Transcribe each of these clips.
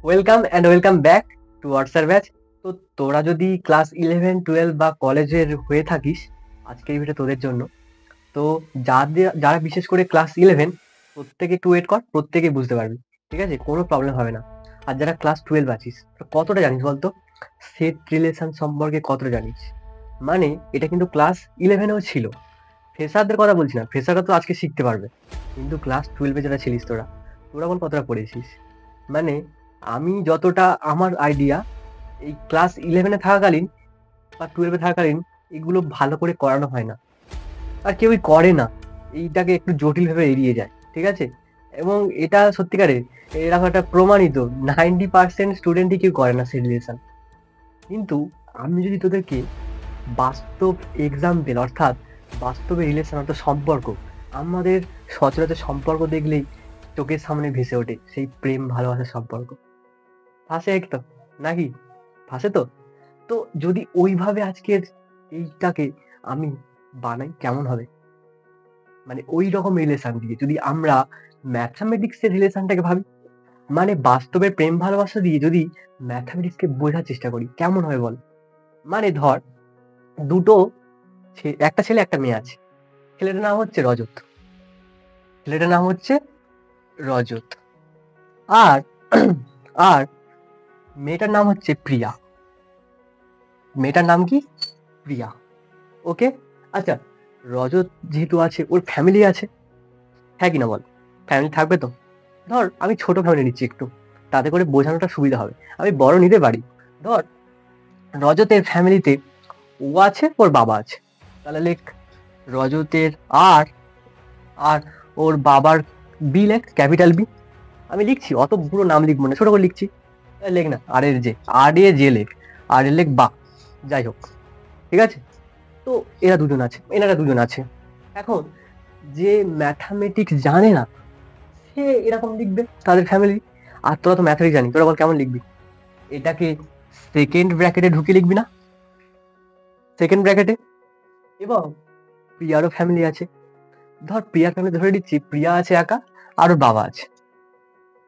Welcome and welcome back to WhatsApp batch. তো তোরা যদি ক্লাস 11, 12 বা কলেজের হয়ে থাকিস, আজকের এই ভিডিও তোদের জন্য। তো যারা বিশেষ করে ক্লাস 11, প্রত্যেকে একটু ওয়েট কর, প্রত্যেকেই বুঝতে পারবি। ঠিক আছে, কোনো প্রবলেম হবে না। আর যারা ক্লাস 12 আছিস, তোরা কতটা জানিস বলতো সেট রিলেশন সম্পর্কে? কতটা জানিস? মানে এটা কিন্তু ক্লাস 11-এও ছিল। ফ্রেশারদের কথা বলছি না, ফ্রেশাররা তো আজকে শিখতে পারবে, কিন্তু ক্লাস 12-এ যারা ছিলিস তোরা, তোরা বল কতটা পড়েছিস। মানে আমি যতটা আমার আইডিয়া, এই ক্লাস 11-এ থাকাকালীন বা 12-এ থাকাকালীন এগুলো ভালো করে করানো হয় না, আর কেউই করে না। এইটাকে একটু জটিল ভাবে এড়িয়ে যায়, ঠিক আছে। এবং এটা সত্যিকারে এরকম একটা প্রমাণিত, 90% স্টুডেন্টই কেউ করে না সিরিয়াসন। কিন্তু আমি যদি তোদেরকে বাস্তব এক্সাম্পল, অর্থাৎ বাস্তবে রিলেশন অর্থাৎ সম্পর্ক, আমাদের সচরাচর সম্পর্ক দেখলেই চোখের সামনে ভেসে ওঠে সেই প্রেম ভালোবাসার সম্পর্ক। ভাসে তো, নাকি? ভাসে তো। তো যদি ওইভাবে আজকের এইটাকে আমি বানাই, কেমন হবে? মানে ওই রকম রিলেশন দিয়ে যদি আমরা ম্যাথামেটিক্সের রিলেশনটাকে ভাবি, মানে বাস্তবে প্রেম ভালোবাসা দিয়ে যদি ম্যাথামেটিক্সকে বোঝার চেষ্টা করি, কেমন হয় বল? মানে ধর, দুটো একটা ছেলে একটা মেয়ে আছে। ছেলেটার নাম হচ্ছে রজত, ছেলেটার নাম হচ্ছে রজত। আর আর মেয়েটার নাম হচ্ছে প্রিয়া। মেয়েটার নাম কি? প্রিয়া। ওকে। আচ্ছা, রজত যেহেতু আছে, ওর ফ্যামিলি আছে, হ্যাঁ কি না বল? ফ্যামিলি থাকবে তো। ধর আমি ছোট ফ্যামিলি নিচ্ছি একটু, তাতে করে বোঝানোটা সুবিধা হবে। আমি বড় নিতে পারি। ধর রজতের ফ্যামিলিতে ও আছে, ওর বাবা আছে। তাহলে লেখ রজতের আর আর ওর বাবার বি, লেখ ক্যাপিটাল বি। আমি লিখছি, অত পুরো নাম লিখবো না, ছোট করে লিখছি। লেখ না, আর এর যে, আর এ যে লেখ, আর এর লেখ বা, যাই হোক, ঠিক আছে। তো এরা দুজন আছে, এনারা দুজন আছে। এখন যে ম্যাথামেটিক্স জানে না, সে এরকম লিখবে তাদের ফ্যামিলি। আর তোরা তো ম্যাথামেটিক্স জানি, তোরা বল কেমন লিখবি? এটাকে সেকেন্ড ব্র্যাকেটে ঢুকিয়ে লিখবি না? সেকেন্ড ব্র্যাকেটে। এবং প্রিয়ারও ফ্যামিলি আছে। ধর প্রিয়ার ফ্যামিলি ধরে নিচ্ছি, প্রিয়া আছে একা, আর ওর বাবা আছে।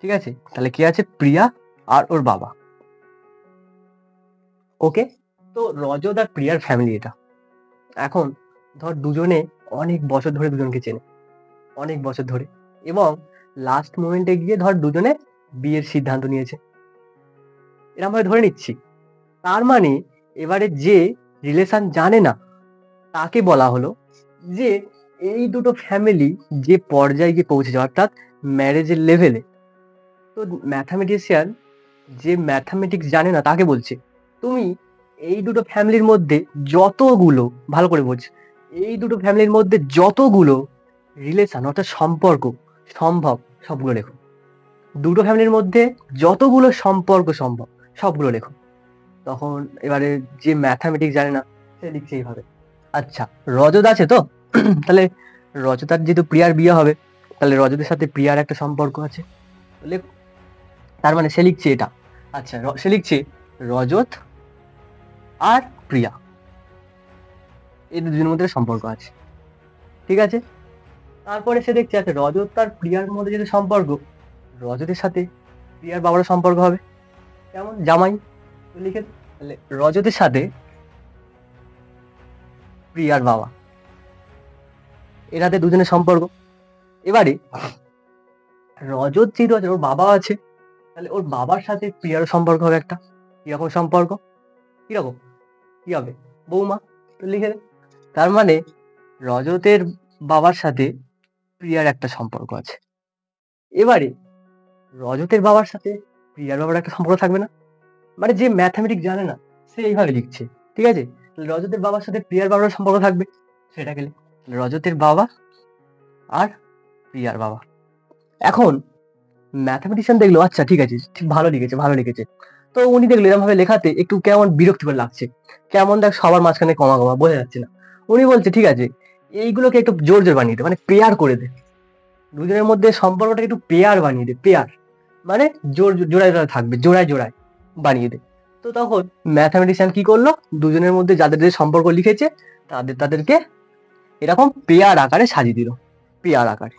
ঠিক আছে, তাহলে কি আছে? প্রিয়া আর ওর বাবা। ওকে। তো রজত আর প্রিয়ার ফ্যামিলি এটা। এখন ধর দুজনে অনেক বছর ধরে দুজনকে চেনে, অনেক বছর ধরে। এবং লাস্ট মোমেন্টে গিয়ে ধর দুজনে বিয়ের সিদ্ধান্ত নিয়েছে, এরকম ভাবে ধরে নিচ্ছি। তার মানে এবারে যে রিলেশন জানে না, তাকে বলা হলো যে এই দুটো ফ্যামিলি যে পর্যায়ে গিয়ে পৌঁছেছে, অর্থাৎ ম্যারেজের লেভেলে। তো ম্যাথামেটিশিয়ান যে ম্যাথামেটিক্স জানে না তাকে বলছে, তুমি এই দুটো ফ্যামিলির মধ্যে যতগুলো, ভালো করে বোঝ, এই দুটো ফ্যামিলির মধ্যে যতগুলো রিলেশন অর্থাৎ সম্পর্ক সম্ভব সবগুলো লেখো। দুটো ফ্যামিলির মধ্যে যতগুলো সম্পর্ক সম্ভব সবগুলো লেখো। তখন এবারে যে ম্যাথামেটিক্স জানে না, সে লিখছে এইভাবে। আচ্ছা, রজত আছে তো তাহলে রজতার যেহেতু প্রিয়ার বিয়ে হবে, তাহলে রজতের সাথে প্রিয়ার একটা সম্পর্ক আছে। তাহলে তার মানে সে লিখছে এটা। আচ্ছা, সে লিখছে রজত আর প্রিয়া, এই দুজনের মধ্যে সম্পর্ক আছে। ঠিক আছে। তারপরে সে দেখছে, আচ্ছা রজত আর প্রিয়ার মধ্যে যেটা সম্পর্ক, রজতের সাথে প্রিয়ার বাবার সম্পর্ক হবে কেমন? জামাই। তো লিখে দে। তাহলে রজতের সাথে প্রিয়ার বাবা, এরাতে দুজনের সম্পর্ক। এবারে রজত যেহেতু আছে, ওর বাবা আছে, তাহলে ওর বাবার সাথে প্রিয়ারও সম্পর্ক হবে একটা। কিরকম সম্পর্ক? কিরকম? কি হবে? বৌমা। তো লিখে দে। তার মানে রজতের বাবার সাথে প্রিয়ার একটা সম্পর্ক আছে। এবারে রজতের বাবার সাথে প্রিয়ার বাবার একটা সম্পর্ক থাকবে না? মানে যে ম্যাথামেটিক্স জানে না, সে এইভাবে লিখছে। ঠিক আছে, তাহলে রজতের বাবার সাথে প্রিয়ার বাবার সম্পর্ক থাকবে, সেটাকে লিখ। রজতের বাবা আর প্রিয়ার বাবা। এখন ম্যাথামেটিশিয়ান দেখলো, আচ্ছা ঠিক আছে, ঠিক ভালো লিখেছে, ভালো লিখেছে। তো উনি দেখলো এরকম ভাবে লেখাতে একটু কেমন বিরক্তিকর লাগছে, কেমন দেখ সবার মাঝখানে কমা কমা বোঝা যাচ্ছে না। উনি বলছে ঠিক আছে, এইগুলোকে একটু জোর জোর বানিয়ে দে, মানে পেয়ার করে দে। দুজনের মধ্যে সম্পর্কটাকে একটু পেয়ার বানিয়ে দে, পেয়ার মানে জোর জোড়ায় জোড়ায় থাকবে, জোড়ায় জোড়ায় বানিয়ে দে। তো তখন ম্যাথামেটিশিয়ান কি করলো, দুজনের মধ্যে যাদের যে সম্পর্ক লিখেছে তাদেরকে এরকম পেয়ার আকারে সাজিয়ে দিল, পেয়ার আকারে।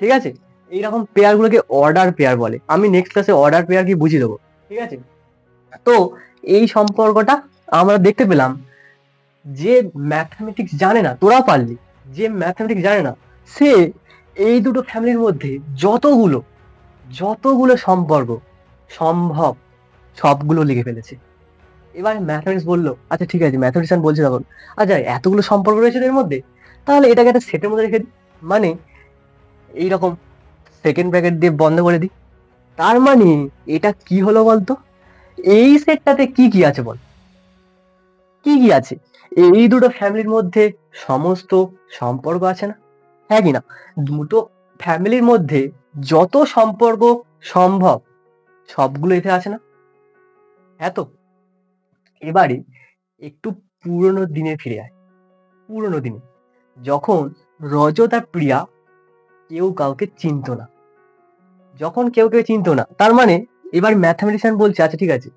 ঠিক আছে। এইরকম পেয়ারগুলোকে অর্ডার পেয়ার বলে। আমি নেক্সট ক্লাসে অর্ডার পেয়ার কি বুঝিয়ে দেবো, ঠিক আছে? তো এই সম্পর্কটা আমরা দেখতে পেলাম, যে ম্যাথমেটিক্স জানে না, তোরা পারলি, যে ম্যাথমেটিক্স জানে না সে এই দুটো ফ্যামিলির মধ্যে যতগুলো সম্পর্ক সম্ভব সবগুলো লিখে ফেলেছে। এবার ম্যাথমেটিক্স বললো, আচ্ছা ঠিক আছে, ম্যাথমেটিশিয়ান বলছে তখন, আচ্ছা এতগুলো সম্পর্ক রয়েছে এর মধ্যে, তাহলে এটাকে একটা সেটের মধ্যে রেখে দিই, মানে এইরকম সেকেন্ড ব্র্যাকেট দিয়ে বন্ধ করে দিই। তার মানে এটা কি হলো বলতো, এই সেটটাতে কি কি আছে বল, কি কি আছে? এই দুটো ফ্যামিলির মধ্যে সমস্ত সম্পর্ক আছে না, হ্যাঁ কি না? দুটো ফ্যামিলির মধ্যে যত সম্পর্ক সম্ভব সবগুলো এতে আছে না, হ্যাঁ তো? এবারে একটু পুরনো দিনে ফিরে আয়, পুরনো দিনে যখন রজত আর প্রিয়া কেউ কাউকে চিনতো না, যখন কেউ চিনতো না, তার মানে এবার ম্যাথমেটিশিয়ান বলছে আচ্ছা ঠিক আছে,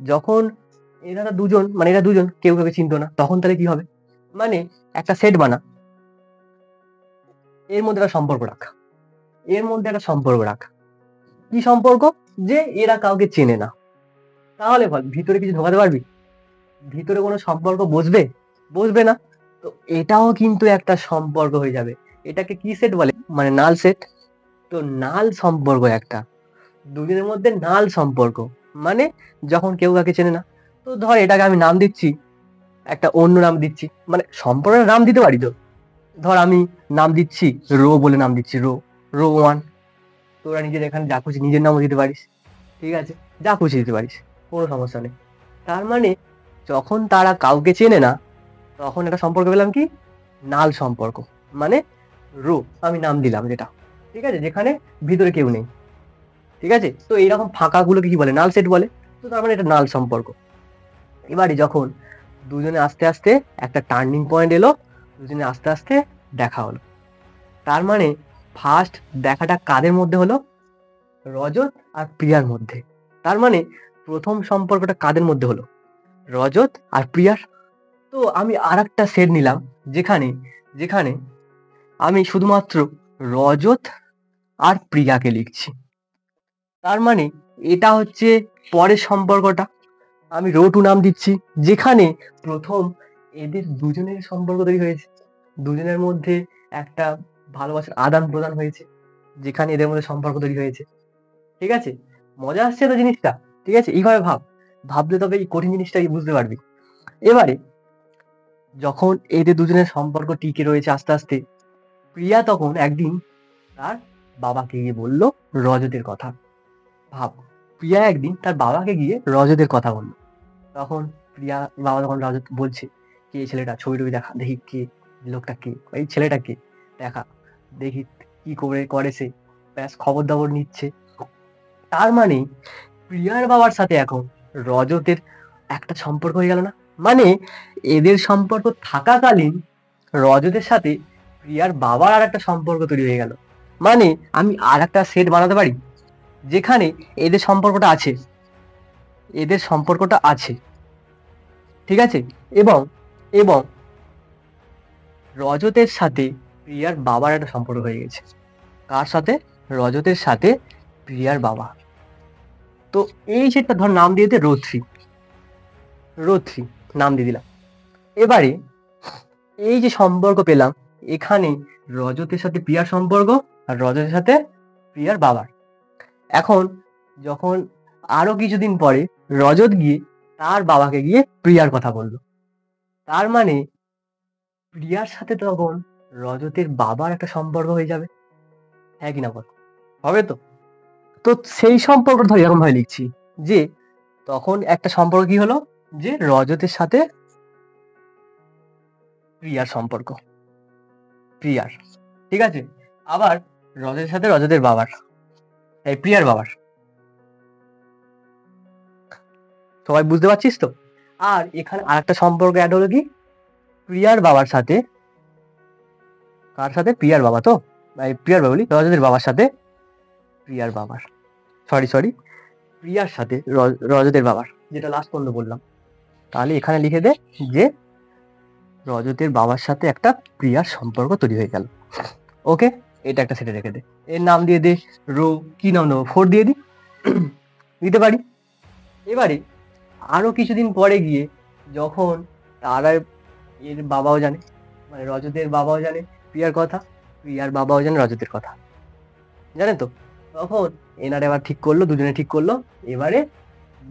যখন এরা দুজন কেউ কাউকে চিনতো না, তখন তাহলে কি হবে? মানে একটা সেট বানা, এর মধ্যে একটা সম্পর্ক রাখ, এর মধ্যে একটা সম্পর্ক রাখ, কি সম্পর্ক? যে এরা কাউকে চেনে না। তাহলে বল ভিতরে কিছু ঢোকাতে পারবি? ভিতরে কোনো সম্পর্ক বসবে না। তো এটাও কিন্তু একটা সম্পর্ক হয়ে যাবে। এটাকে কি সেট বলে, মানে নাল সেট। তো নাল সম্পর্ক একটা, দুজনের মধ্যে নাল সম্পর্ক, মানে যখন কেউ কাকে চেনে না। তো ধর এটাকে আমি নাম দিচ্ছি, একটা অন্য নাম দিচ্ছি, মানে সম্পর্কের নাম দিতে পারি তো। ধর আমি নাম দিচ্ছি রো বলে নাম দিচ্ছি, রো 1। তোরা নিজের এখানে যা খুশি নিজের নামও দিতে পারিস, ঠিক আছে, যা খুশি দিতে পারিস, কোনো সমস্যা নেই। তার মানে যখন তারা কাউকে চেনে না, তখন একটা সম্পর্ক পেলাম কি, নাল সম্পর্ক, মানে রো আমি নাম দিলাম যেটা, ঠিক আছে, যেখানে ভিতরে কেউ নেই, ঠিক আছে। তো এইরকম ফাঁকা গুলোকে কি বলে, নাল সেট বলে। তো তার মানে এটা নাল সম্পর্ক। এবারে যখন দুজনে আস্তে আস্তে একটা টার্নিং পয়েন্ট এলো, দুজনে আস্তে আস্তে দেখা হলো, তার মানে ফার্স্ট দেখাটা কাদের মধ্যে হলো, রজত আর প্রিয়ার মধ্যে। তার মানে প্রথম সম্পর্কটা কাদের মধ্যে হলো, রজত আর প্রিয়ার। তো আমি আর একটা সেট নিলাম, যেখানে যেখানে আমি শুধুমাত্র রজত আর প্রিয়াকে লিখছি। তার মানে এটা হচ্ছে পরের সম্পর্কটা, আমি রো 2 নাম দিচ্ছি, যেখানে প্রথম এদের দুজনের সম্পর্ক তৈরি হয়েছে, দুজনের মধ্যে একটা ভালোবাসার আদান প্রদান হয়েছে, যেখানে এদের মধ্যে সম্পর্ক তৈরি হয়েছে, ঠিক আছে। মজা আসছে তো জিনিসটা, ঠিক আছে। এইভাবে ভাবলে তবে এই কঠিন জিনিসটা বুঝতে পারবি। এবারে যখন এদের দুজনের সম্পর্ক টিকে রয়েছে আস্তে আস্তে, প্রিয়া তখন একদিন তার বাবাকে গিয়ে বলল রজতের কথা। ভাব, প্রিয়া একদিন তার বাবাকে গিয়ে রজতের কথা বলল। তখন প্রিয়া বাবা তখন রজত বলছে, কে এই ছেলেটা, ছবি টবি দেখা, দেখি কে লোকটা, কে এই ছেলেটা, কে দেখা, দেখি কি করে সে, ব্যাস খবর দাবর নিচ্ছে। তার মানে প্রিয়ার বাবার সাথে এখন রজতের একটা সম্পর্ক হয়ে গেল না, মানে এদের সম্পর্ক থাকাকালীন রজতের সাথে প্রিয়ার বাবার আর একটা সম্পর্ক তৈরি হয়ে গেল। মানে আমি আর একটা সেট বানাতে পারি, যেখানে এদের সম্পর্কটা আছে, এদের সম্পর্কটা আছে, ঠিক আছে। এবং এবং রজতের সাথে প্রিয়ার বাবার একটা সম্পর্ক হয়ে গেছে। কার সাথে? রজতের সাথে প্রিয়ার বাবা। তো এই সেটটা ধর নাম দিয়ে দে রো 3 নাম দিয়ে দিলাম। এবারে এই যে সম্পর্ক পেলাম, এখানে রজতের সাথে প্রিয়ার সম্পর্ক, আর রজতের সাথে প্রিয়ার বাবার। এখন যখন আরো কিছুদিন পরে রজত গিয়ে তার বাবাকে গিয়ে প্রিয়ার কথা বলল, তার মানে প্রিয়ার সাথে তখন রজতের বাবার একটা সম্পর্ক হয়ে যাবে, হ্যাঁ কিনা বল? হবে তো? তো সেই সম্পর্ক ধর এরকম ভাবে লিখছি, যে তখন একটা সম্পর্ক কি হলো, যে রজতের সাথে প্রিয়ার সম্পর্ক, প্রিয়ার, ঠিক আছে। আবার রজতের সাথে রজতের বাবার, এই প্রিয়ার বাবার। সবাই বুঝতে পারছিস তো? আর এখানে আরেকটা সম্পর্ক অ্যাড হলো কি, প্রিয়ার বাবার সাথে, কার সাথে? প্রিয়ার বাবা। তো প্রিয়ার বাবা বলি, রজতের বাবার সাথে প্রিয়ার বাবার, সরি প্রিয়ার সাথে রজতের বাবার, যেটা লাস্ট পর্যন্ত বললাম। তাহলে এখানে লিখে দে যে রজতের বাবার সাথে একটা প্রিয়ার সম্পর্ক তৈরি হয়ে গেল। ওকে, এটা একটা সেটে রেখে দে, এর নাম দিয়ে দে রো, কি নাম দেবো, 4 দিয়ে দি, দিতে পারি। এবারে আরো কিছুদিন পরে গিয়ে যখন তারা, এর বাবাও জানে, মানে রজতের বাবাও জানে প্রিয়ার কথা, প্রিয়ার বাবাও জানে রজতের কথা, জানেন তো, তখন এনারা এবার ঠিক করলো, দুজনে ঠিক করলো এবারে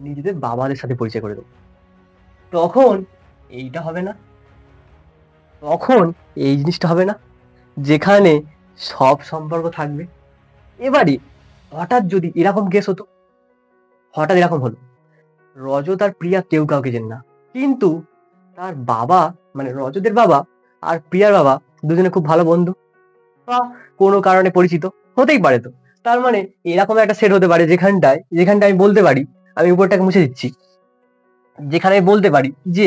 নিজেদের বাবাদের সাথে পরিচয় করে দেবো। তখন এইটা হবে না, তখন এই জিনিসটা হবে না, যেখানে সব সম্পর্ক থাকবে। এবারে হঠাৎ যদি এরকম কেস হতো, হঠাৎ এরকম হলো, রজত আর প্রিয়া কেউ কাউকে চেনে না, কিন্তু তার বাবা, মানে রজতের বাবা আর প্রিয়ার বাবা দুজনে খুব ভালো বন্ধু, বা কোনো কারণে পরিচিত, হতেই পারে তো। তার মানে এরকম একটা সেট হতে পারে যেখানটায় আমি বলতে পারি, আমি উপরটাকে মুছে দিচ্ছি, যেখানে আমি বলতে পারি যে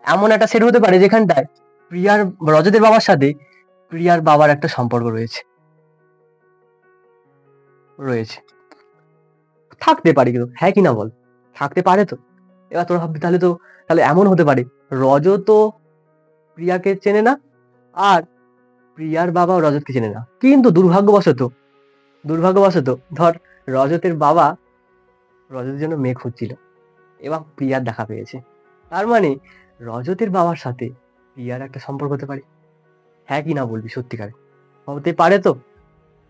এমন একটা সেট হতে পারে যেখানটায় প্রিয়ার, রজতের বাবার সাথে প্রিয়ার বাবার একটা সম্পর্ক রয়েছে, রয়েছে, থাকতে পারে, কিন্তু হ্যাঁ কি না বল, থাকতে পারে তো। এবার তোরা ভাববি তাহলে এমন হতে পারে রজতও প্রিয়াকে চেনে না, আর প্রিয়ার বাবাও রজতকে চেনে না, কিন্তু দুর্ভাগ্যবশত ধর রজতের বাবা রজতের জন্য মেয়ে খুঁজছিল এবং প্রিয়ার দেখা পেয়েছে, তার মানে রজতের বাবার সাথে প্রিয়ার একটা সম্পর্ক হতে পারে, হ্যাঁ কি না বলবি, সত্যিকারে হতে পারে তো,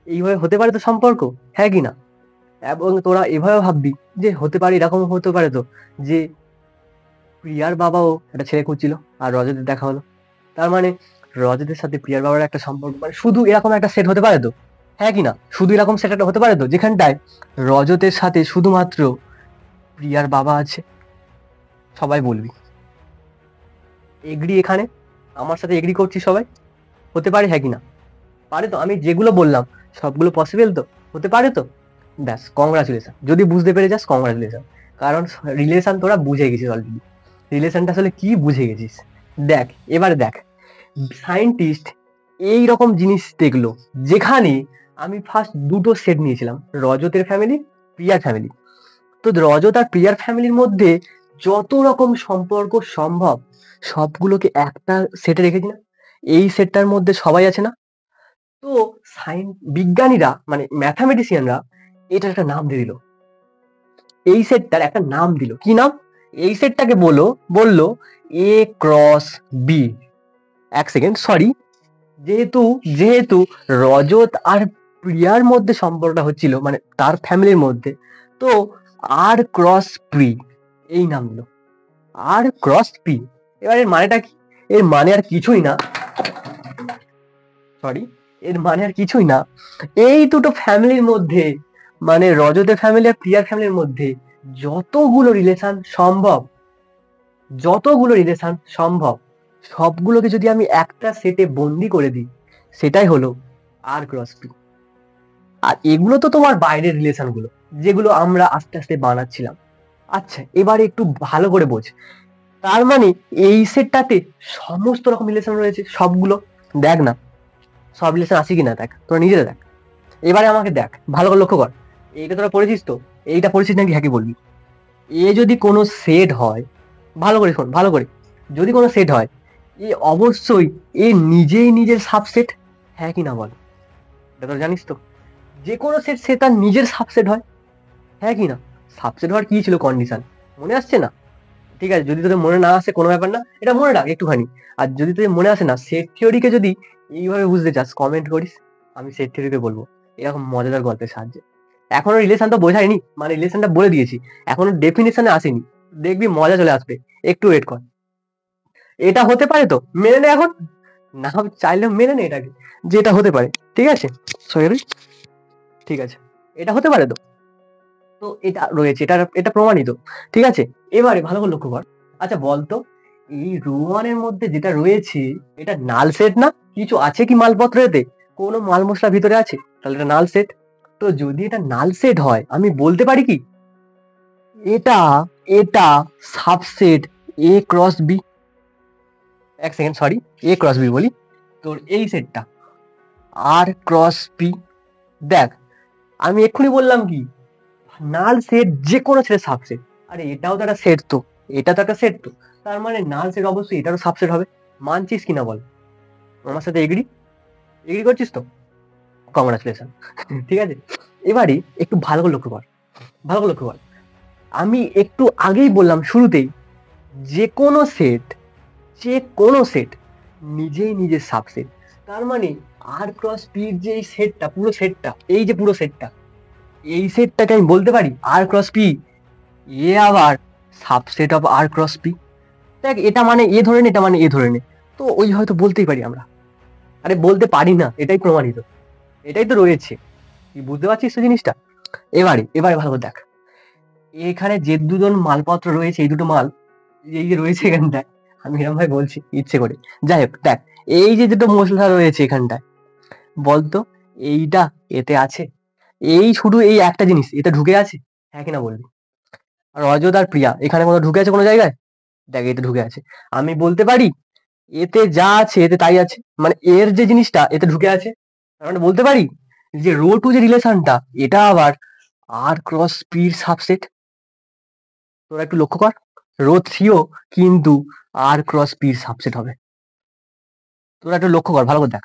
এইভাবে হতে পারে তো সম্পর্ক, হ্যাঁ কি না। এবং তোরা এভাবে ভাববি যে হতে পারে, এরকম হতে পারে তো যে প্রিয়ার বাবাও একটা ছেলে খুঁজছিল আর রজতের দেখা হলো, তার মানে রজতের সাথে প্রিয়ার বাবার একটা সম্পর্ক, মানে শুধু এরকম একটা সেট হতে পারে তো, হ্যাঁ কি না, শুধু এরকম সেট একটা হতে পারে তো, যেখানটায় রজতের সাথে শুধুমাত্র প্রিয়ার বাবা আছে। সবাই বলবি এগ্রি, এখানে আমার সাথে এগ্রি করছি সবাই, হতে পারে হ্যাঁ কি না, পারে তো, আমি যেগুলো বললাম সবগুলো পসিবল তো, হতে পারে তো, ব্যাস কংগ্রাচুলেশন, যদি বুঝতে পেরে যাস কংগ্রাচুলেশন, কারণ রিলেশন তোরা বুঝে গেছিস অলরেডি, রিলেশনটা আসলে কি বুঝে গেছিস। দেখ এবারে দেখ, সায়েন্টিস্ট এই রকম জিনিস দেখলো যেখানে আমি ফার্স্ট দুটো সেট নিয়েছিলাম, রজতের ফ্যামিলি, প্রিয়ার ফ্যামিলি, তো রজত আর প্রিয়ার ফ্যামিলির মধ্যে যত রকম সম্পর্ক সম্ভব সবগুলোকে একটা সেটে রেখেছি না, এই সেটটার মধ্যে সবাই আছে না, তো বিজ্ঞানীরা মানে ম্যাথামেটিশিয়ানরা এটার একটা নাম দিয়ে দিল, এই সেটটার একটা নাম দিল, কি নাম, এই সেটটাকে বললো এ ক্রস বি। এক সেকেন্ড, সরি, যেহেতু যেহেতু রজত আর প্রিয়ার মধ্যে সম্পর্কটা হচ্ছিল, মানে তার ফ্যামিলির মধ্যে, তো আর ক্রস পি, এই নাম দিল, আর ক্রস পি। এবার এর মানেটা কি, এর মানে আর কিছুই না, সরি, এর মানে আর কিছুই না, এই দুটো ফ্যামিলির মধ্যে, মানে রজতের ফ্যামিলি আর প্রিয়ার ফ্যামিলির মধ্যে যতগুলো রিলেশন সম্ভব, যতগুলো রিলেশন সম্ভব সবগুলোকে যদি আমি একটা সেটে বন্দি করে দিই, সেটাই হলো আর ক্রস পি। আর এগুলো তো তোমার বাইরের রিলেশন গুলো, যেগুলো আমরা আস্তে আস্তে বানাচ্ছিলাম। আচ্ছা এবারে একটু ভালো করে বোঝ, তার মানে এই সেটটাতে সমস্ত রকম রিলেশন রয়েছে সবগুলো, দেখ না সব রিলেশন আছে কিনা, দেখ তোরা নিজেরা দেখ, এবারে আমাকে দেখ ভালো করে লক্ষ্য কর, এইটা তোরা পড়েছিস তো, এইটা পড়েছিস নাকি হ্যাঁ কি বলবি। এ যদি কোনো সেট হয়, ভালো করে শোন ভালো করে, যদি কোনো সেট হয় এ অবশ্যই এ নিজেই নিজের সাবসেট, হ্যাঁ কি না বল, এটা তোরা জানিস তো, যে কোনো সেট সে তার নিজের সাবসেট হয়, হ্যাঁ কি না। সাবসেট হওয়ার কি ছিল কন্ডিশন, মনে আসছে না, ঠিক আছে, যদি তোদের মনে না আসে কোনো ব্যাপার না, এটা মনে রাখ একটুখানি, আর যদি তোদের মনে আসে না, সেট থিওরিকে যদি এইভাবে বুঝতে চাস কমেন্ট করিস, আমি সেট থিওরিকে বলবো এরকম মজাদার গল্পের সাহায্যে। এখনো রিলেশন তো বোঝায়নি, মানে রিলেশনটা বলে দিয়েছি, এখনো ডেফিনেশনে আসেনি, দেখবি মজা চলে আসবে, একটু ওয়েট কর। এটা হতে পারে তো, মেনে নে এখন, না চাইলেও মেনে নে এটাকে, যে এটা হতে পারে, ঠিক আছে, সরি, ঠিক আছে, এটা হতে পারে তো, তো এটা রয়েছে, এটা প্রমাণিত, ঠিক আছে। এবারে ভালো করে লক্ষ্য কর, আচ্ছা বলতো এই রোমানের মধ্যে যেটা রয়েছে এটা নাল সেট না, কিছু আছে কি মালপত্র এতে, কোনো মাল মশলা ভিতরে আছে, তাহলে এটা নাল সেট। তো যদি এটা নাল সেট হয় আমি বলতে পারি কি, এটা এটা সাবসেট এ ক্রস বি, এক সেকেন্ড সরি, এ ক্রস বি বলি, তোর এই সেটটা আর ক্রস পি, দেখ আমি এক্ষুনি বললাম কি, নাল সেট যে কোনো সেটের সাবসেট, আরে এটাও তো একটা সেট তো, এটা তো একটা সেট তো, তার মানে নাল সেট অবশ্যই এটারও সাবসেট হবে, মানছিস কিনা বল, আমার সাথে এগ্রি, এগ্রি করছিস তো। কংগ্রাচুলেশন। ঠিক আছে, এবারে একটু ভালো করে লক্ষ্য কর, ভালো করে লক্ষ্য কর। আমি একটু আগেই বললাম শুরুতেই, যে কোনো সেট নিজেই নিজের সাবসেট। তার মানে আর ক্রস পির যে এই সেটটা, পুরো সেটটা, এই যে পুরো সেটটা, এই সেটটাকে আমি বলতে পারি আর ক্রস পি, এ আবার subset of R cross P. দেখ, এটা মানে এ ধরে নে, এটা মানে এ ধরে নে, তো ওই হয়তো বলতেই পারি আমরা। আরে বলতে পারি না, এটাই প্রমাণিত, এটাই তো রয়েছে। তুই বুঝতে পারছিস তো জিনিসটা? এবারে ভালো করে দেখ, এখানে যে দুজন মালপত্র রয়েছে, এই দুটো মাল, এই যে রয়েছে এখানটায়, আমি এরকম ভাই বলছি ইচ্ছে করে। যাই হোক, দেখ, এই যে দুটো মশলা রয়েছে এখানটায়, বলতো এইটা এতে আছে? এই শুধু এই একটা জিনিস এতে ঢুকে আছে? হ্যাঁ কিনা বলবি? আর অজদ আর প্রিয়া এখানে কোনো ঢুকে আছে কোনো জায়গায়? দেখ, এতে ঢুকে আছে। আমি বলতে পারি এতে যা আছে এতে তাই আছে, মানে এর যে জিনিসটা এতে ঢুকে আছে। তার মানে বলতে পারি যে রো টু যে রিলেশনটা, এটা আবার আর ক্রস পির সাবসেট। তোরা একটু লক্ষ্য কর, রো থ্রিও কিন্তু আর ক্রস পির সাবসেট হবে। তোরা একটু লক্ষ্য কর, ভালো করে দেখ,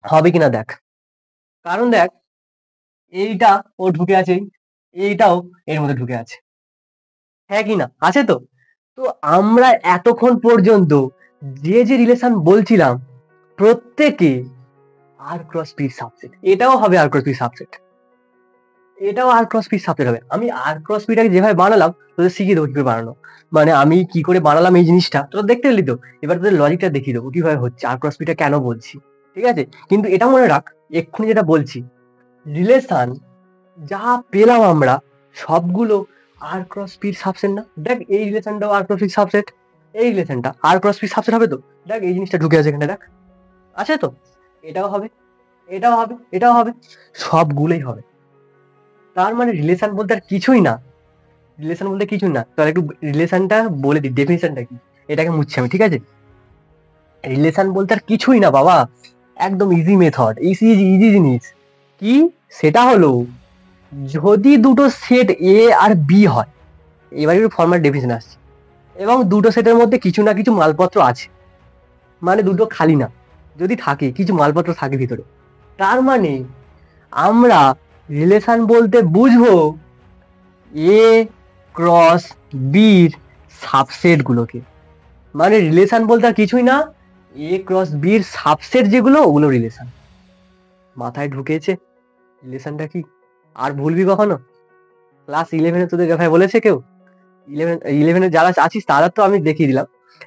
হবে কিনা দেখ। কারণ দেখ, এইটা ও ঢুকে আছে, এইটাও এর মধ্যে ঢুকে আছে। হ্যাঁ কি না? আছে তো? তো আমরা এতক্ষণ পর্যন্ত যে রিলেশন বলছিলাম, প্রত্যেকে আর ক্রস পির সাবসেট। এটাও হবে আর ক্রস পির সাবসেট, এটাও আর ক্রস পির সাবসেট হবে। আমি আর ক্রস পিটাকে যেভাবে বানালাম তোদের শিখিয়ে দেবো কি করে বানানো। মানে আমি কি করে বানালাম এই জিনিসটা তোরা দেখতে পেলি তো। এবার তোদের লজিকটা দেখিয়ে দেবো কিভাবে হচ্ছে, আর ক্রস পিটা কেন বলছি। ঠিক আছে, কিন্তু এটা মনে রাখ, এক্ষুনি যেটা বলছি, রিলেশন যা পেলাম আমরা সবগুলো আর ক্রস পির সাবসেট না? দেখ, এই রিলেশনটাও আর ক্রস পির সাবসেট, এই রিলেশনটা আর ক্রস পির সাবসেট হবে তো? দেখ, এই জিনিসটা ঢুকে আছে এখানে, দেখ, আছে তো? এটাও হবে, এটাও হবে, এটাও হবে, সবগুলোই হবে। তার মানে রিলেশন বলতে আর কিছুই না, রিলেশন বলতে কিছুই না। তাহলে একটু রিলেশনটা বলে দিই, ডেফিনেশনটা কি, এটাকে মুছছি আমি, ঠিক আছে? রিলেশন বলতে আর কিছুই না বাবা, একদম ইজি মেথড, ইজি ইজি জিনিস। কি? সেটা হলো যদি দুটো সেট এ আর বি হয়, এবার একটু ফর্মাল ডেফিনেশন আসছে, এবং দুটো সেটের মধ্যে কিছু না কিছু মালপত্র আছে, মানে দুটো খালি না, যদি থাকে কিছু মালপত্র থাকে ভিতরে, তার মানে আমরা রিলেশন বলতে বুঝবো এ ক্রস বির সাবসেট গুলোকে। মানে রিলেশন বলতে আর কিছুই না, এ ক্রস বির সাবসেট যেগুলো, ওগুলো রিলেশন। মাথায় ঢুকেছে রিলেশনটা কি? আর ভুলবি কখনো? ক্লাস 11-এ তোদের ভাই বলেছে কেউ? 11-এ যারা আছিস তারা তো আমি দেখিয়ে দিলাম,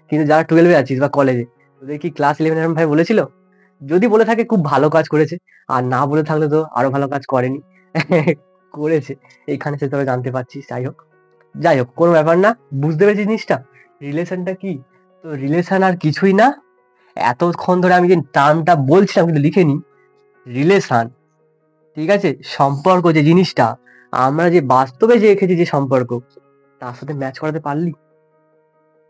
কিন্তু যারা 12-এ আছিস বা কলেজে, তোদের কি ক্লাস 11 এরকম ভাই বলেছিল? যদি বলে থাকে খুব ভালো কাজ করেছে, আর না বলে থাকলে তো আরো ভালো কাজ করেনি। করেছে, এইখানে সে তবে জানতে পারছিস। যাই হোক, কোনো ব্যাপার না। বুঝতে পেরেছিস জিনিসটা, রিলেশনটা কি? তো রিলেশন আর কিছুই না, এতক্ষণ ধরে আমি যে টার্মটা বলছিলাম কিন্তু লিখে নি, রিলেশন, ঠিক আছে? সম্পর্ক যে জিনিসটা, আমরা যে বাস্তবে যে দেখেছি যে সম্পর্ক, তার সাথে ম্যাচ করাতে পারলি?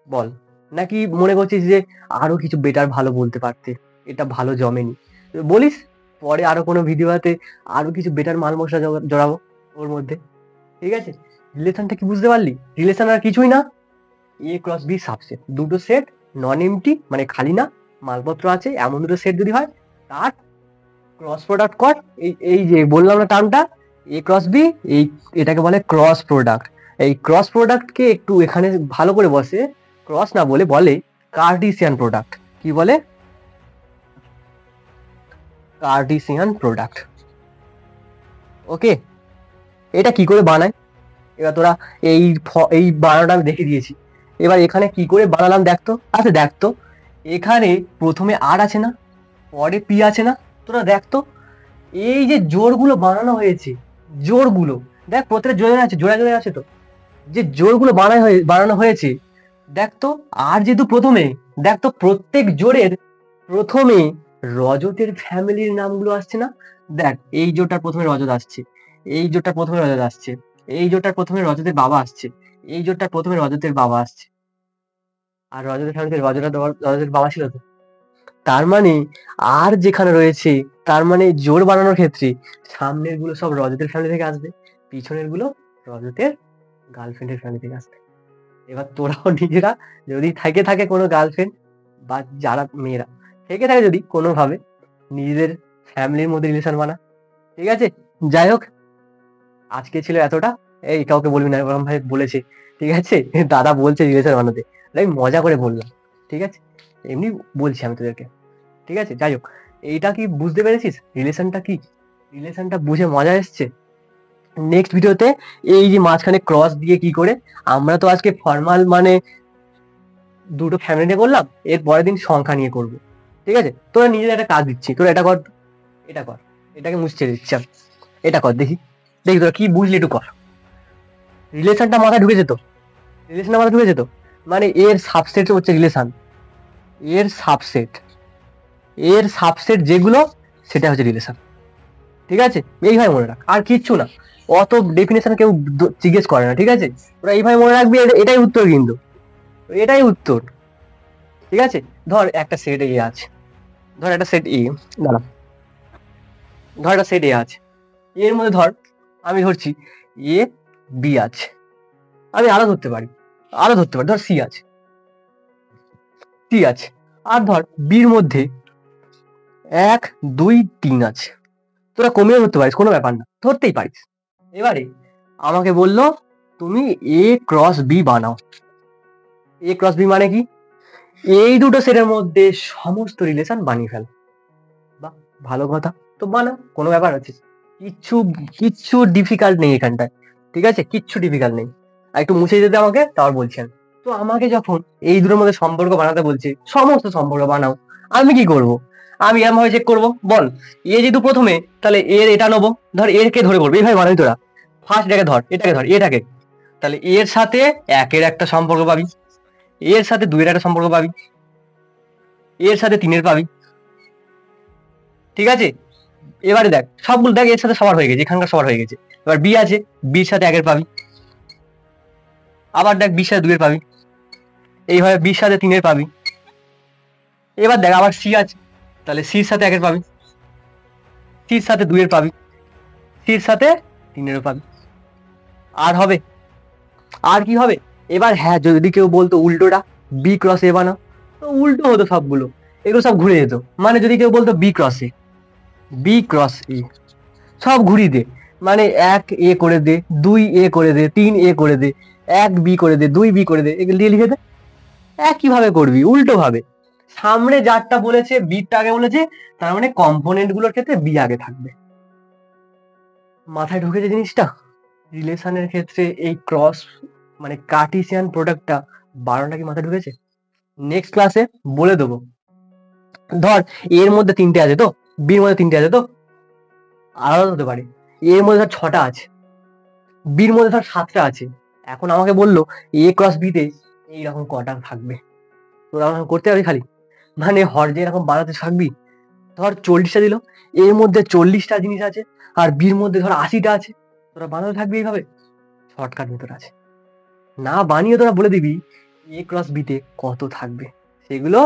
বল। নাকি মনে করছিস যে আরো কিছু বেটার ভালো বলতে পারতে, এটা ভালো জমেনি? বলিস, পরে আরো কোনো ভিডিওতে আরো কিছু বেটার মাল মশলা জড়াবো ওর মধ্যে, ঠিক আছে? রিলেশনটা কি বুঝতে পারলি? রিলেশন আর কিছুই না, এ ক্রস বি সাবসেট, দুটো সেট নন এমটি, মানে খালি না, মালপত্র আছে এমন দুটো সেট যদি হয়, তার ক্রস প্রোডাক্ট কর। এই যে বললাম না টার্মটা, এ ক্রস বি, এই এটাকে বলে ক্রস প্রোডাক্ট। এই ক্রস প্রোডাক্টকে একটু এখানে ভালো করে বসে, ক্রস না বলে বলে কার্টিসিয়ান প্রোডাক্ট। কি বলে? কার্টিসিয়ান প্রোডাক্ট। ওকে, এটা কি করে বানায়? এবার তোরা এই বানানোটা আমি দেখে দিয়েছি, এবার এখানে কি করে বানালাম দেখতো। আচ্ছা দেখতো, এখানে প্রথমে আর আছে না, পরে পি আছে না? তোরা দেখতো, এই যে জোড়গুলো বানানো হয়েছে, জোড়গুলো দেখ, প্রত্যেকটা জোড়ে আছে, জোড়া জোড়ে আছে তো, যে জোড়গুলো বানানো হয়েছে, দেখতো। আর যেহেতু প্রথমে, দেখতো প্রত্যেক জোড়ের প্রথমে রজতের ফ্যামিলির নামগুলো আসছে না? দেখ, এই জোড়টার প্রথমে রজত আসছে, এই জোড়টার প্রথমে রজত আসছে, এই জোড়টার প্রথমে রজতের বাবা আসছে, এই জোড়টার প্রথমে রজতের বাবা আসছে। আর রজতের ফ্যামিলিতে রজতের বাবা ছিল তো। তার মানে আর যেখানে রয়েছে, তার মানে জোড় বানানোর ক্ষেত্রে সামনের গুলো সব রজতের ফ্যামিলি থেকে আসবে, পিছনের গুলো রজতের গার্লফ্রেন্ডের ফ্যামিলি থেকে আসবে। এবার তোরাও নিজেরা যদি থাকে কোনো গার্লফ্রেন্ড, বা যারা মেয়েরা থেকে থাকে যদি কোনোভাবে, নিজেদের ফ্যামিলির মধ্যে রিলেশন বানা। ঠিক আছে, যাই হোক, আজকে ছিল এতটা। এই কাউকে বলবি না, এরকম ভাই বলেছে। ঠিক আছে, দাদা বলছে রিলেশন বানাতে, আমি মজা করে বললাম। ঠিক আছে, এমনি বলছি আমি তোদেরকে। ঠিক আছে, যাই হোক, এইটা কি বুঝতে পেরেছিস রিলেশনটা কি? রিলেশনটা বুঝে মজা এসছে? নেক্সট ভিডিওতে এই যে মাঝখানে ক্রস দিয়ে কি করে, আমরা তো আজকে ফর্মাল মানে দুটো ফ্যামিলি নিয়ে করলাম, এর পরের দিন সংখ্যা নিয়ে করব। ঠিক আছে, তোরা নিজেদের একটা কাজ দিচ্ছি, তোরা এটা কর, এটা কর, এটাকে মুছছে দিচ্ছি আমি। এটা কর, দেখি দেখি তোরা কি বুঝলি, একটু কর। রিলেশনটা মাথায় ঢুকেছে তো? রিলেশনটা মাথায় ঢুকেছে তো? মানে এর সাবসেট হচ্ছে রিলেশন, এর সাবসেট, এর সাবসেট যেগুলো, সেটা হচ্ছে রিলেশন। ঠিক আছে, এইভাবে মনে রাখ, আর কিচ্ছু না। অত ডেফিনেশন কেউ জিজ্ঞেস করে না। ঠিক আছে, তোরা এইভাবে মনে রাখবি, এটাই উত্তর কিন্তু, এটাই উত্তর। ঠিক আছে, ধর একটা সেট এ আছে, ধর একটা সেট এ, দাঁড়া, ধর একটা সেট এ আছে, এর মধ্যে ধর আমি ধরছি এ বি আছে, আমি আরো ধরতে পারি, আরো ধরতে পারি, ধর সি আছে, সি আছে, আর ধর বির মধ্যে 1 2 3 আছে। তোরা কমিয়ে ধরতে পারিস, কোনো ব্যাপার না, ধরতেই পারিস। এবারে আমাকে বললো তুমি এ ক্রস বি বানাও। এ ক্রস বি মানে কি? এই দুটো সেটের মধ্যে সমস্ত রিলেশন বানিয়ে ফেল। বাহ, ভালো কথা, তো বানাও, কোনো ব্যাপার আছে? কিচ্ছু, কিচ্ছু ডিফিকাল্ট নেই এখানটায়। ঠিক আছে, কিচ্ছু ডিফিকাল্ট নেই। আর একটু মুছে দিতে আমাকে, তারপর বলছেন। তো আমাকে যখন এই দুটোর মধ্যে সম্পর্ক বানাতে বলছে, সমস্ত সম্পর্ক বানাও, আমি কি করব? আমি এরম ভাবে চেক করবো, বল, এ যেহেতু প্রথমে, তাহলে এর এটা নেবো, ধর এর কে ধরে করবো, এইভাবে বানাবি তোরা। ফার্স্ট এটাকে ধর, এটাকে ধর, এটাকে, তাহলে এর সাথে একের একটা সম্পর্ক পাবি, এর সাথে দুইয়ের একটা সম্পর্ক পাবি, এর সাথে তিনের পাবি। ঠিক আছে, এবারে দেখ সবগুলো, দেখ এর সাথে সবার হয়ে গেছে, এখানকার সবার হয়ে গেছে। এবার বি আছে, বির সাথে একের পাবি, আবার দেখ বির সাথে দুইয়ের পাবি, এইভাবে বির সাথে তিনের পাবি। এবার দেখ আবার সি আছে, তাহলে সির সাথে একের পাবি, সির সাথে দুইয়ের পাবি, সির সাথে তিনেরও পাবি। আর হবে? আর কি হবে? এবার হ্যাঁ, যদি কেউ বলতো উল্টোটা, বি ক্রস এ বানাও, তো উল্টো হতো সবগুলো, এগুলো সব ঘুরে যেত। মানে যদি কেউ বলতো বি ক্রস এ, বি ক্রস এ, সব ঘুরিয়ে দে, মানে 1 এ করে দে, 2 এ করে দে, 3 এ করে দে, 1 বি করে দে, 2 বি করে দে, এগুলো দিয়ে লিখে দে। একইভাবে করবি, উল্টো ভাবে। সামনে যারটা বলেছে বিটা আগে বলেছে, তার মানে কম্পোনেন্ট গুলোর ক্ষেত্রে বি আগে থাকবে। মাথায় ঢুকেছে জিনিসটা? রিলেশনের ক্ষেত্রে এই ক্রস মানে কার্টিসিয়ান প্রোডাক্টটা বারোটা কি মাথায় ঢুকেছে? নেক্সট ক্লাসে বলে দেবো। ধর এর মধ্যে 3টে আছে তো, বির মধ্যে 3টে আছে তো, আলাদা হতে পারে। এর মধ্যে ধর 6টা আছে, বির মধ্যে ধর 7টা আছে। এখন আমাকে বললো এ ক্রস বিতে এইরকম কটা থাকবে, তোরা আমাকে করতে হবে খালি, মানে হর যে এরকম বানাতে থাকবি। ধর 40টা দিল, এর মধ্যে 40টা জিনিস আছে, আর বির মধ্যে ধর 80টা আছে, তোরা বানাতে থাকবি এইভাবে। শর্টকাট মেথড আছে, না বানিয়ে তোরা বলে দিবি এ ক্রস বিতে কত থাকবে, সেগুলো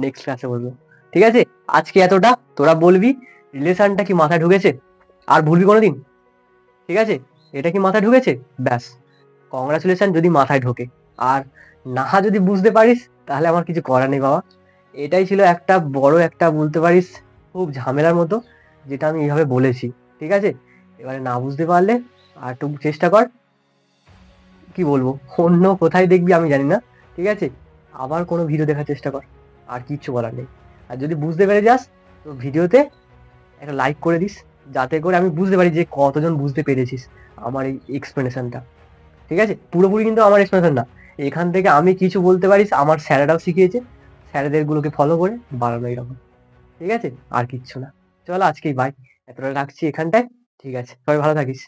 নেক্সট ক্লাসে বলবো। ঠিক আছে, আজকে এতটা, তোরা বলবি রিলেশনটা কি মাথায় ঢুকেছে, আর ভুলবি কোনোদিন। ঠিক আছে, এটা কি মাথায় ঢুকেছে? ব্যাস, কংগ্রাচুলেশন যদি মাথায় ঢোকে। আর না যদি বুঝতে পারিস, তাহলে আমার কিছু করার নেই বাবা। এটাই ছিল একটা বড় একটা বলতে পারিস খুব ঝামেলার মতো, যেটা আমি এইভাবে বলেছি। ঠিক আছে, এবারে না বুঝতে পারলে আর একটু চেষ্টা কর, কি বলবো, অন্য কোথায় দেখবি আমি জানি না। ঠিক আছে, আবার কোনো ভিডিও দেখার চেষ্টা কর, আর কিচ্ছু বলার নেই। আর যদি বুঝতে পেরে যাস, তো ভিডিওতে একটা লাইক করে দিস, যাতে করে আমি বুঝতে পারি যে কতজন বুঝতে পেরেছিস আমার এই এক্সপ্লেনেশনটা। ঠিক আছে, পুরোপুরি কিন্তু আমার এক্সপ্লেনেশন না, এখান থেকে আমি কিছু বলতে পারিস, আমার স্যারেরাও শিখিয়েছে, স্যারেদের গুলোকে ফলো করে বানানো এরকম। ঠিক আছে, আর কিচ্ছু না। চলো আজকেই বাই, এতটা রাখছি এখানটায়। ঠিক আছে, সবাই ভালো থাকিস।